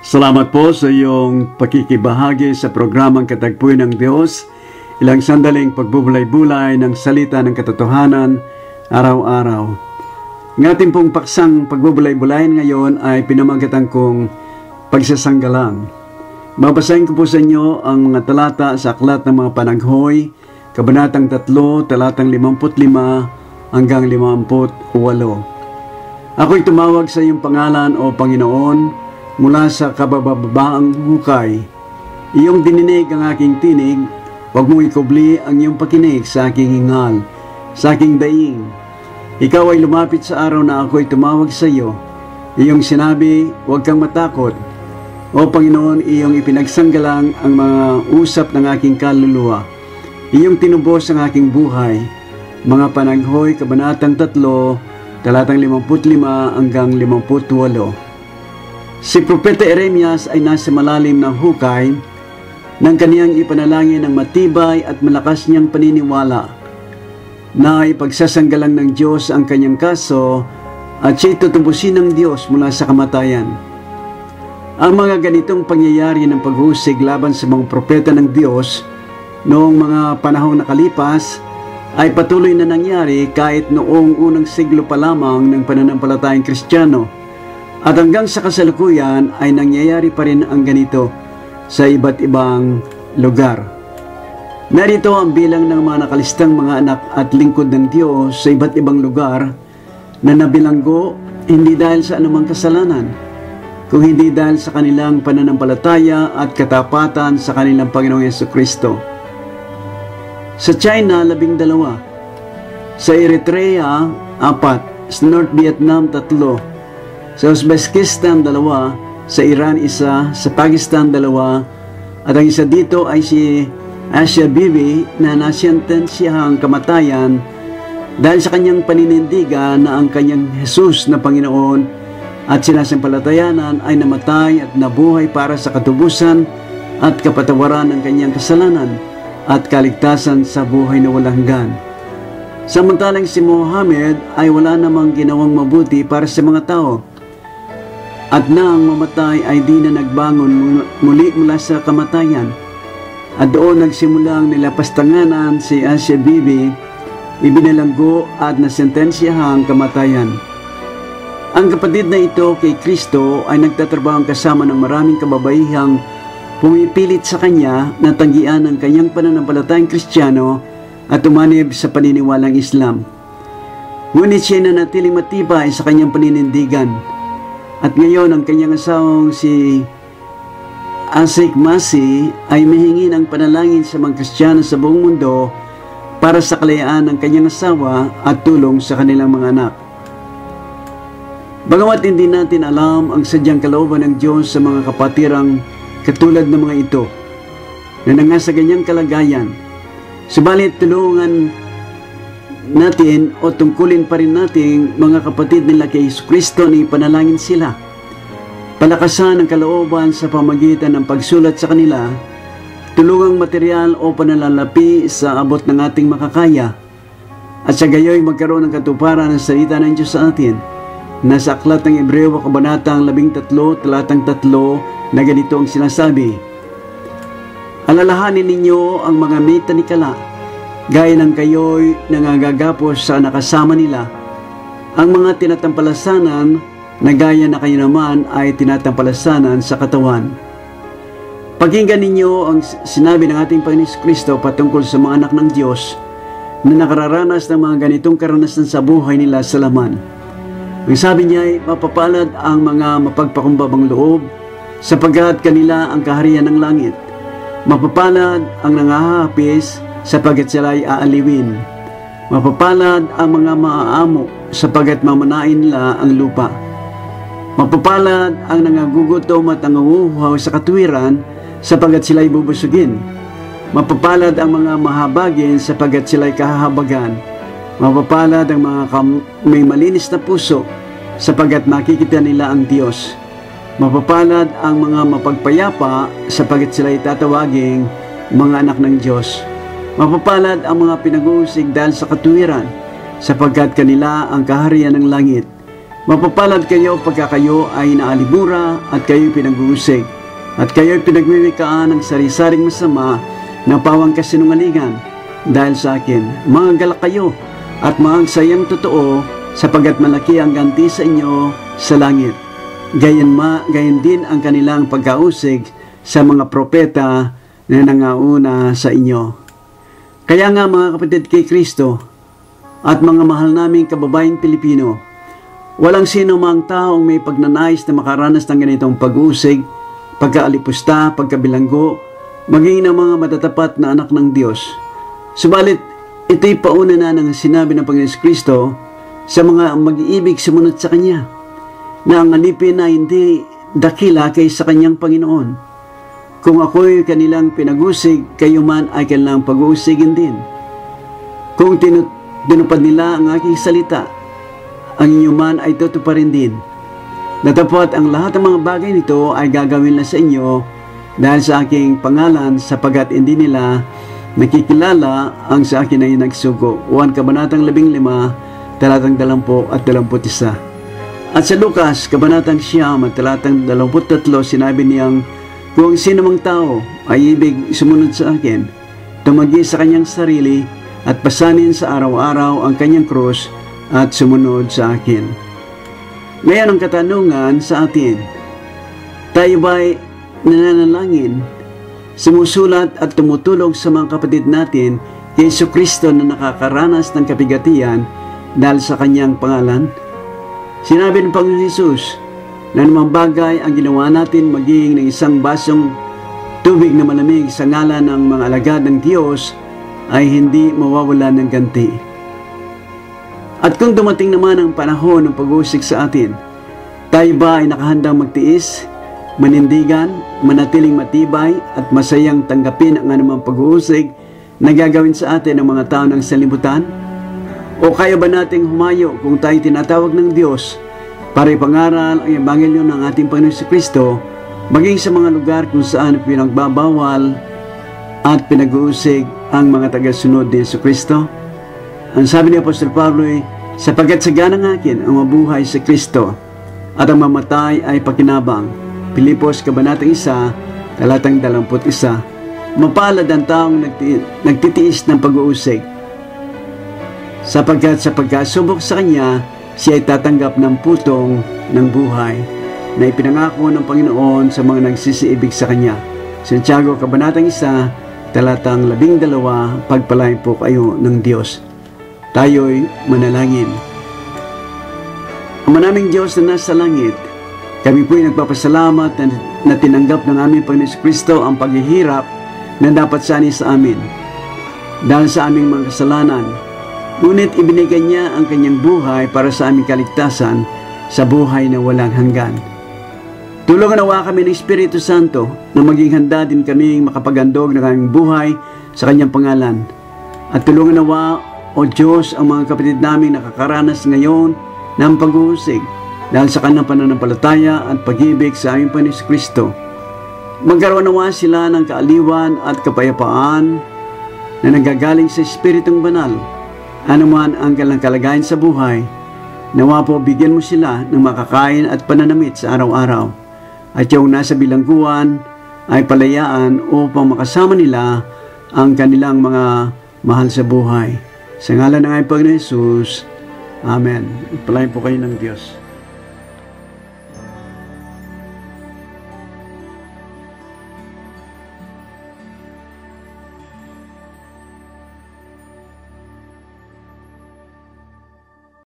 Salamat po sa iyong pakikibahagi sa programang Katagpuin ng Diyos, ilang sandaling pagbubulay-bulay ng salita ng katotohanan araw-araw. Ng ating pong paksang pagbubulay-bulayan ngayon ay pinamagatan kong pagsasanggalang. Babasahin ko po sa inyo ang mga talata sa Aklat ng mga Panaghoy, Kabanatang 3, talatang 55 hanggang 58. Ako'y tumawag sa iyong pangalan, O Panginoon, mula sa kabababaang hukay. Iyong dininig ang aking tinig, huwag mong ikubli ang iyong pakinig sa aking hingal, sa aking daing. Ikaw ay lumapit sa araw na ako'y tumawag sa iyo. Iyong sinabi, huwag kang matakot. O Panginoon, iyong ipinagsanggalang ang mga usap ng aking kaluluwa. Iyong tinubos ang aking buhay. Mga Panaghoy, Kabanatang 3, talatang 55 hanggang 58. Si Propeta Jeremias ay nasa malalim ng hukay ng kaniyang ipanalangin ng matibay at malakas niyang paniniwala na ipagsasanggalang ng Diyos ang kanyang kaso at siya'y tutubusin ng Diyos mula sa kamatayan. Ang mga ganitong pangyayari ng paghusig laban sa mga propeta ng Diyos noong mga panahong nakalipas ay patuloy na nangyari kahit noong unang siglo pa lamang ng pananampalatayang Kristiyano, at hanggang sa kasalukuyan ay nangyayari pa rin ang ganito sa iba't ibang lugar. Narito ang bilang ng mga nakalistang mga anak at lingkod ng Diyos sa iba't ibang lugar na nabilanggo hindi dahil sa anumang kasalanan, kung hindi dahil sa kanilang pananampalataya at katapatan sa kanilang Panginoong Jesucristo. Sa China, 12. Sa Eritrea, 4. Sa North Vietnam, 3. Sa Uzbekistan, 2. Sa Iran, 1. Sa Pakistan, 2. At ang isa dito ay si Asia Bibi na nasyentensiyahang kamatayan dahil sa kanyang paninindigan na ang kanyang Jesus na Panginoon at sinasampalatayanan ay namatay at nabuhay para sa katubusan at kapatawaran ng kanyang kasalanan at kaligtasan sa buhay na walang hanggan. Samantalang si Muhammad ay wala namang ginawang mabuti para sa mga tao, at nang mamatay ay di na nagbangon muli mula sa kamatayan, at doon nagsimula ang nilapastanganan si Asia Bibi, ibinalanggo at nasentensiyahang kamatayan. Ang kapatid na ito kay Kristo ay nagtatrabaho kasama ng maraming kababaihang pumipilit sa kanya na tanggian ang kanyang pananampalatayang Kristiyano at umanib sa paniniwalang Islam. Ngunit siya na natiling matibay sa kanyang paninindigan. At ngayon ang kanyang asawang si Asik Masi ay mahingi ng panalangin sa mga Kristiyano sa buong mundo para sa kalayaan ng kanyang asawa at tulong sa kanilang mga anak. Bagamat hindi natin alam ang sadyang kalooban ng Diyos sa mga kapatirang katulad ng mga ito na nangasa ganyang kalagayan, subalit tulungan natin o tungkulin pa rin natin mga kapatid nila kay Jesucristo na ipanalangin sila, palakasan ang kalooban sa pamagitan ng pagsulat sa kanila, tulungang material o panalalapi sa abot ng ating makakaya, at sa gayoy magkaroon ng katuparan ng salita ng Diyos sa atin. Nasa Aklat ng Hebreo, Kabanatang 13, talatang 3, na ganito ang sinasabi: alalahanin ninyo ang mga may tanikala, gaya ng kayo'y nangagagapos sa nakasama nila, ang mga tinatampalasanan na gaya na kayo naman ay tinatampalasanan sa katawan. Pakinggan ninyo ang sinabi ng ating Panginoon Kristo patungkol sa mga anak ng Diyos na nakararanas ng mga ganitong karanasan sa buhay nila sa laman. Ang sabi niya ay mapapalad ang mga mapagpakumbabang loob, sapagkat kanila ang kaharian ng langit. Mapapalad ang nangahapis, sapagkat sila ay aaliwin. Mapapalad ang mga maaamo, sapagkat mamanain nila ang lupa. Mapapalad ang nangagugutom at nangunguhaw sa katwiran, sapagkat sila ay bubusugin. Mapapalad ang mga mahabagin, sapagkat sila ay kahahabagan. Mapapalad ang mga may malinis na puso, sapagkat makikita nila ang Diyos. Mapapalad ang mga mapagpayapa, sapagkat sila ay tatawaging mga anak ng Diyos. Mapapalad ang mga pinag-uusig dahil sa katuwiran, sapagkat kanila ang kaharian ng langit. Mapapalad kayo pagka kayo ay naalibura at kayo'y pinag-uusig, at kayo'y pinagwiwikaan ng sari-saring masama na pawang kasinungalingan dahil sa akin. Mga galak kayo at mga sayang totoo, sapagat malaki ang ganti sa inyo sa langit. Gayon din ang kanilang pagkausig sa mga propeta na nangauna sa inyo. Kaya nga mga kapatid kay Kristo at mga mahal naming kababayang Pilipino, walang sino mang taong may pagnanais na makaranas ng ganitong pag-uusig, pagkaalipusta, pagkabilanggo, maging ng mga matatapat na anak ng Diyos. Subalit, ito'y pauna na ng sinabi ng Panginoon Kristo sa mga mag-iibig sumunod sa Kanya, na ang alipin na hindi dakila kaysa Kanyang Panginoon. Kung ako'y kanilang pinag-usig, kayo man ay kanilang pag-uusigin din. Kung tinupad nila ang aking salita, ang inyo man ay tutuparin din. Natapat ang lahat ng mga bagay nito ay gagawin na sa inyo dahil sa aking pangalan, sapagat hindi nila nakikilala ang sa akin ay nagsugo. 1 Kabanatang 15, talatang 20 at 21. At sa Lucas, Kabanatang 9, talatang 23, sinabi niyang, kung sino mang tao ay ibig sumunod sa akin, tumagi sa kanyang sarili at pasanin sa araw-araw ang kanyang krus at sumunod sa akin. Ngayon ang katanungan sa atin, tayo ba'y nananalangin, sumusulat at tumutulong sa mga kapatid natin kay Jesucristo na nakakaranas ng kabigatian dahil sa kanyang pangalan? Sinabi ng Panginoon Jesus, na namang bagay ang ginawa natin maging ng isang basong tubig na malamig sa ngalan ng mga alagad ng Diyos ay hindi mawawala ng ganti. At kung dumating naman ang panahon ng pag-uusig sa atin, tayo ba ay nakahandang magtiis, manindigan, manatiling matibay at masayang tanggapin ang anumang pag-uusig na gagawin sa atin ng mga tao ng salibutan? O kaya ba nating humayo kung tayo tinatawag ng Diyos para ipangaral ang ebanghelyo ng ating Panginoon si Kristo, maging sa mga lugar kung saan pinagbabawal at pinag-uusig ang mga tagasunod ni Jesu Kristo? Ang sabi ni Apostol Pablo ay, sapagat sagana ng akin ang mabuhay sa Kristo at ang mamatay ay pakinabang. Pilipos, Kabanatang 1, talatang 21. Mapalad ang taong nagtitiis ng pag-uusig, sapagkat sa pagkasubok sa Kanya, siya ay tatanggap ng putong ng buhay na ipinangako ng Panginoon sa mga nagsisiibig sa Kanya. Santiago, Kabanatang 1, talatang 12, pagpalain po kayo ng Diyos. Tayo'y manalangin. Ama naming Diyos na nasa langit, kami po'y nagpapasalamat na tinanggap ng aming Panginoon Kristo ang paghihirap na dapat sani sa amin dahil sa aming mga kasalanan. Ngunit ibinigay niya ang kanyang buhay para sa aming kaligtasan sa buhay na walang hanggan. Tulungan nawa kami ng Espiritu Santo na maging handa din kaming makapaghandog ng aming buhay sa kanyang pangalan. At tulungan nawa, O Diyos, ang mga kapatid namin nakakaranas ngayon ng pag-uusig dahil sa kanyang pananampalataya at pag-ibig sa aming Panginoon Kristo. Magkaroon nawa sila ng kaaliwan at kapayapaan na nanggagaling sa Espiritong Banal. Anuman ang kanilang kalagayan sa buhay, nawa po bigyan mo sila ng makakain at pananamit sa araw-araw, at yung nasa bilangguan ay palayaan upang makasama nila ang kanilang mga mahal sa buhay. Sa ngalan ng aming Panginoon Jesus, Amen. Palain po kayo ng Diyos.